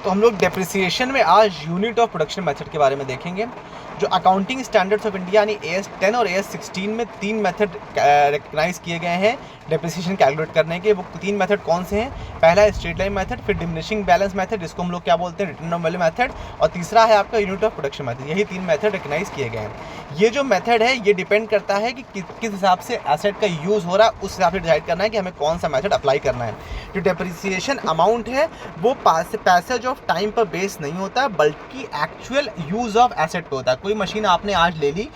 तो हम लोग डेप्रिसिएशन में आज यूनिट ऑफ प्रोडक्शन मेथड के बारे में देखेंगे। जो अकाउंटिंग स्टैंडर्ड्स ऑफ इंडिया यानी AS 10 और AS 16 में 3 मेथड रिकग्नाइज किए गए हैं डेप्रिसिएशन कैलकुलेट करने के। वो 3 मेथड कौन से हैं? पहला है स्ट्रेट लाइन मेथड, फिर डिमिनिशिंग बैलेंस मेथड जिसको हम लोग क्या बोलते हैं रिटर्न ऑफ वैल्यू मेथड, और तीसरा है आपका यूनिट ऑफ प्रोडक्शन मेथड। यही 3 मेथड रिकग्नाइज किए गए हैं। ये जो मेथड है ये डिपेंड करता है कि किस हिसाब से एसेट का यूज़ हो रहा है, उस हिसाब से डिसाइड करना है कि हमें कौन सा मेथड अप्लाई करना है। जो डेप्रिसिएशन अमाउंट है वो पैसेज ऑफ टाइम पर बेस नहीं होता है, बल्कि एक्चुअल यूज़ ऑफ एसेट पे होता है। कोई मशीन आपने आज ले ली,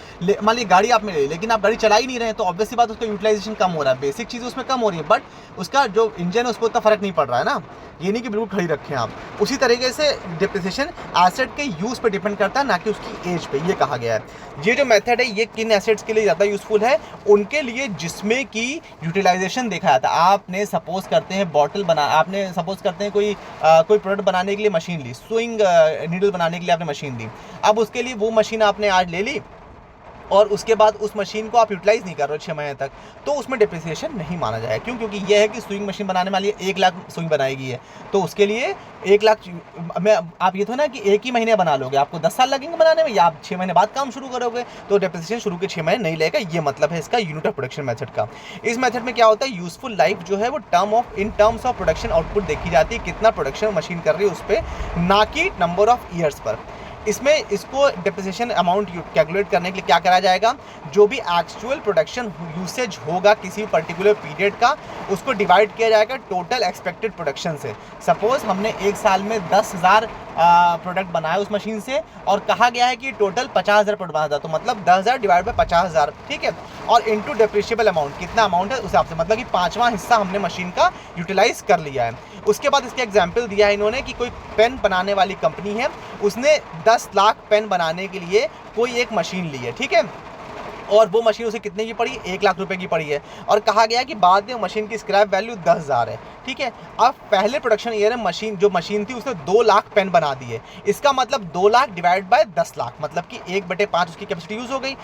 मान ली गाड़ी आपने ले ली, लेकिन आप गाड़ी चला ही नहीं रहे हैं, तो ऑब्वियसली बात उसका यूटिलाइजेशन कम हो रहा है। बेसिक चीज़ उसमें कम हो रही है, बट उसका जो इंजन है उसको उतना फर्क नहीं पड़ रहा है ना। ये नहीं कि बिल्कुल खड़ी रखें आप। उसी तरीके से डेप्रिसिएशन एसेट के यूज़ पे डिपेंड करता है, ना कि उसकी एज पे। ये कहा गया है। ये जो मेथड है ये किन एसेट्स के लिए ज़्यादा यूज़फुल है? उनके लिए जिसमें कि यूटिलाइजेशन देखा जाता है। आपने सपोज करते हैं आपने सपोज करते हैं कोई प्रोडक्ट बनाने के लिए मशीन ली, सुइंग नीडल बनाने के लिए आपने मशीन ली। अब उसके लिए वो मशीन आपने आज ले ली और उसके बाद उस मशीन को आप यूटिलाइज़ नहीं कर रहे हो 6 महीने तक, तो उसमें डेप्रिसिएशन नहीं माना जाएगा। क्यों? क्योंकि ये है कि सुइंग मशीन बनाने वाली 1 लाख सुइंग बनाएगी है, तो उसके लिए 1 लाख में आप ये तो ना कि एक ही महीने बना लोगे, आपको 10 साल लगेंगे बनाने में, या आप 6 महीने बाद काम शुरू करोगे, तो डेप्रिसिएशन शुरू के 6 महीने नहीं लेगा। ये मतलब है इसका यूनिट ऑफ प्रोडक्शन मेथड का। इस मेथड में क्या होता है, यूजफुल लाइफ जो है वो in terms of production output देखी जाती है, कितना प्रोडक्शन मशीन कर रही है उस पर, ना कि नंबर ऑफ ईयर्स पर। इसमें इसको डेप्रिसिएशन अमाउंट कैलकुलेट करने के लिए क्या करा जाएगा, जो भी एक्चुअल प्रोडक्शन यूसेज होगा किसी पर्टिकुलर पीरियड का, उसको डिवाइड किया जाएगा टोटल एक्सपेक्टेड प्रोडक्शन से। सपोज हमने एक साल में 10,000 प्रोडक्ट बनाया उस मशीन से, और कहा गया है कि टोटल 50,000 प्रोडक्ट बना था, तो मतलब 10,000 डिवाइड बाय 50,000, ठीक है। और इनटू डेप्रिशिएबल अमाउंट, कितना अमाउंट है उस हिसाब से, मतलब कि 5वां हिस्सा हमने मशीन का यूटिलाइज कर लिया है। उसके बाद इसके एग्जाम्पल दिया है इन्होंने कि कोई पेन बनाने वाली कंपनी है, उसने 10 लाख पेन बनाने के लिए कोई एक मशीन ली है, ठीक है, और वो मशीन उसे कितने की पड़ी, 1 लाख रुपए की पड़ी है, और कहा गया कि बाद में मशीन की स्क्रैप वैल्यू 10,000 है, ठीक है। अब पहले प्रोडक्शन ईयर में मशीन थी उसने 2 लाख पेन बना दिए। इसका मतलब 2 लाख डिवाइड बाय 10 लाख, मतलब कि 1/5 उसकी कैपेसिटी यूज हो गई,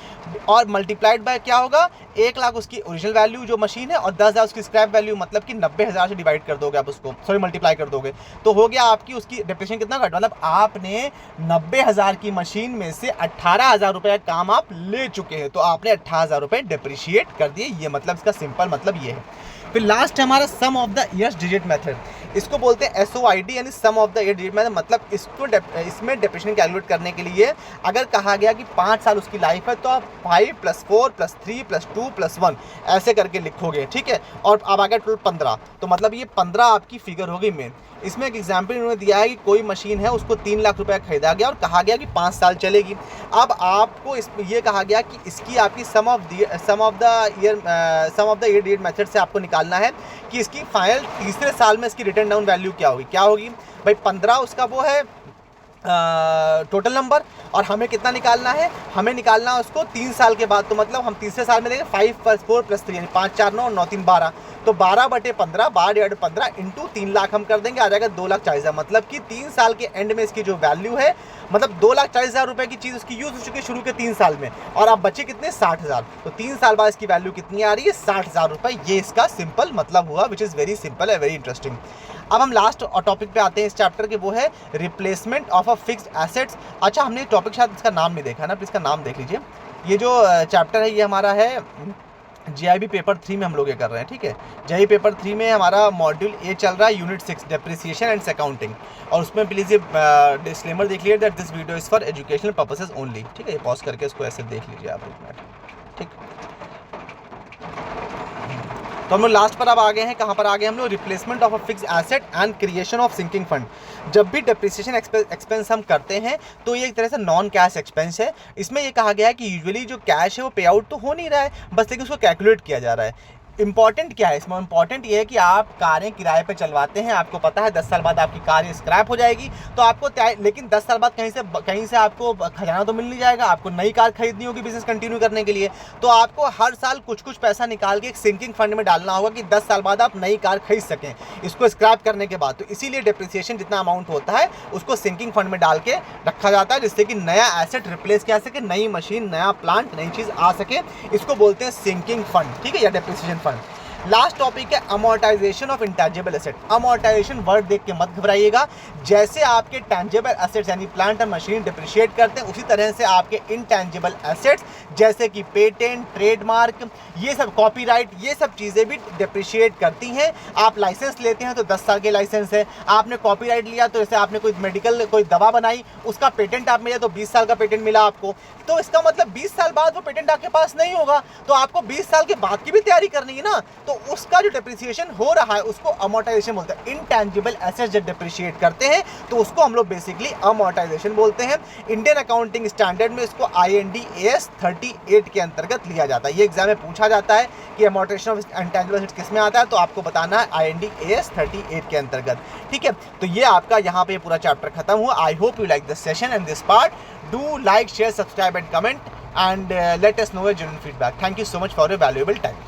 और मल्टीप्लाइड बाय क्या होगा, 1 लाख उसकी ओरिजिनल वैल्यू जो मशीन है, और 10,000 उसकी स्क्रैप वैल्यू, मतलब कि 90,000 से डिवाइड कर दोगे आप उसको, सॉरी मल्टीप्लाई कर दोगे, तो हो गया आपकी उसकी डेप्रिसिएशन कितना घट, मतलब आपने 90,000 की मशीन में से 18,000 रुपये का काम आप ले चुके हैं, तो आपने 18,000 रुपये डेप्रिशिएट कर दिए। ये मतलब इसका सिंपल मतलब ये है। फिर लास्ट है हमारा sum of the years digit method. इसको बोलते हैं SOID यानी sum of the year digit method. मतलब इसमें डेप्रिसिएशन कैलकुलेट करने के लिए अगर कहा गया कि 5 साल उसकी लाइफ है, तो आप 5 + 4 + 3 + 2 + 1 ऐसे करके लिखोगे, ठीक है। और अब आ गया टोटल 15, तो मतलब ये 15 आपकी फिगर होगी मेन। इसमें एक एग्जाम्पल इन्होंने दिया है कि कोई मशीन है, उसको 3 लाख रुपए खरीदा गया और कहा गया कि 5 साल चलेगी। अब आपको ये कहा गया कि इसकी आपकी sum of the year digit method से आपको निकालना है कि इसकी फाइनल तीसरे साल में इसकी रिटर्न डाउन वैल्यू क्या होगी भाई 15 उसका वो है टोटल नंबर, और हमें कितना निकालना है, हमें निकालना है उसको 3 साल के बाद। तो मतलब हम तीसरे साल में देंगे 5 + 4 + 3 यानी 5 × 4 = 9 9 × 3 = 12, तो 12/15 12/15 इंटू 3 लाख हम कर देंगे, आ जाएगा 2,40,000। मतलब कि 3 साल के एंड में इसकी जो वैल्यू है, मतलब 2,40,000 रुपये की चीज़ उसकी यूज़ हो चुकी है शुरू के 3 साल में, और अब बचे कितने 60,000, तो 3 साल बाद इसकी वैल्यू कितनी आ रही है 60,000 रुपये। ये इसका सिंपल मतलब हुआ, विच इज़ वेरी सिंपल है, वेरी इंटरेस्टिंग। अब हम लास्ट टॉपिक पे आते हैं इस चैप्टर के, वो है replacement of a fixed assets. अच्छा, हमने टॉपिक शायद इसका नाम नहीं देखा ना, प्लीज़ इसका नाम देख लीजिए। ये जो चैप्टर है ये हमारा है JIB पेपर 3 में हम लोग ये कर रहे हैं, ठीक है। JIB पेपर 3 में हमारा मॉड्यूल A चल रहा है, यूनिट 6 डेप्रिसिएशन एंड अकाउंटिंग, और उसमें प्लीज़ ये डिस्क्लेमर देख लीजिए that this video is for educational purposes only, ठीक है। ये पॉज करके इसको ऐसे देख लीजिए आप 1 मिनट, ठीक। तो हम लोग लास्ट पर अब आ गए हैं, कहाँ पर आ गए हम लोग, replacement of a fix asset and creation of sinking fund. जब भी डेप्रिसिएशन एक्सपेंस हम करते हैं तो ये एक तरह से नॉन कैश एक्सपेंस है। इसमें ये कहा गया है कि यूजुअली जो कैश है वो पे आउट तो हो नहीं रहा है, बस लेकिन उसको कैलकुलेट किया जा रहा है। इंपॉर्टेंट क्या है इसमें, इंपॉर्टेंट ये है कि आप कारें किराए पे चलवाते हैं, आपको पता है 10 साल बाद आपकी कार स्क्रैप हो जाएगी, तो आपको लेकिन 10 साल बाद कहीं से आपको खजाना तो मिल नहीं जाएगा, आपको नई कार खरीदनी होगी बिजनेस कंटिन्यू करने के लिए, तो आपको हर साल कुछ पैसा निकाल के एक सिंकिंग फंड में डालना होगा कि 10 साल बाद आप नई कार खरीद सकें इसको स्क्रैप करने के बाद। तो इसीलिए डेप्रिसिएशन जितना अमाउंट होता है उसको सिंकिंग फंड में डाल के रखा जाता है, जिससे कि नया एसेट रिप्लेस किया सके, नई मशीन, नया प्लांट, नई चीज़ आ सके। इसको बोलते हैं सिंकिंग फंड, ठीक है, या डेप्रिसिएशन फंड। लास्ट टॉपिक है amortisation of intangible asset. Amortisation word देख के मत घबराइएगा। जैसे आपके टेंजिबल एसेट्स यानी प्लांट और मशीन डिप्रिशिएट करते हैं, उसी तरह से आपके इंटेंजिबल एसेट्स जैसे कि पेटेंट, ट्रेडमार्क, ये सब कॉपीराइट, ये सब चीज़ें भी डिप्रिशिएट करती हैं। आप लाइसेंस लेते हैं तो 10 साल के लाइसेंस है। आपने कॉपीराइट लिया तो जैसे आपने कोई मेडिकल कोई दवा बनाई, उसका पेटेंट आप मिला तो 20 साल का पेटेंट मिला आपको, तो इसका मतलब 20 साल बाद वो पेटेंट आपके पास नहीं होगा, तो आपको 20 साल के बाद की भी तैयारी करनी है ना। तो उसका जो डिप्रिसिएशन हो रहा है उसको अमोर्टाइजेशन बोलते हैं। इंटेंजिबल एसेट्स जब डिप्रिशिएट करते हैं तो उसको हम लोग बेसिकली अमोर्टाइजेशन बोलते हैं। इंडियन अकाउंटिंग स्टैंडर्ड में इसको IND AS 38 के अंतर्गत लिया जाता है। ये एग्जाम में पूछा जाता है कि अमोर्टाइजेशन ऑफ इंटेंजिबल एसेट्स किस में आता है, तो आपको बताना है IND AS 38 के अंतर्गत। ठीक है, तो ये आपका यहाँ पे पूरा चैप्टर खत्म हुआ। I hope you like this session and this part. Do like, share, subscribe and comment and let us know your genuine feedback. Thank you so much for your valuable time.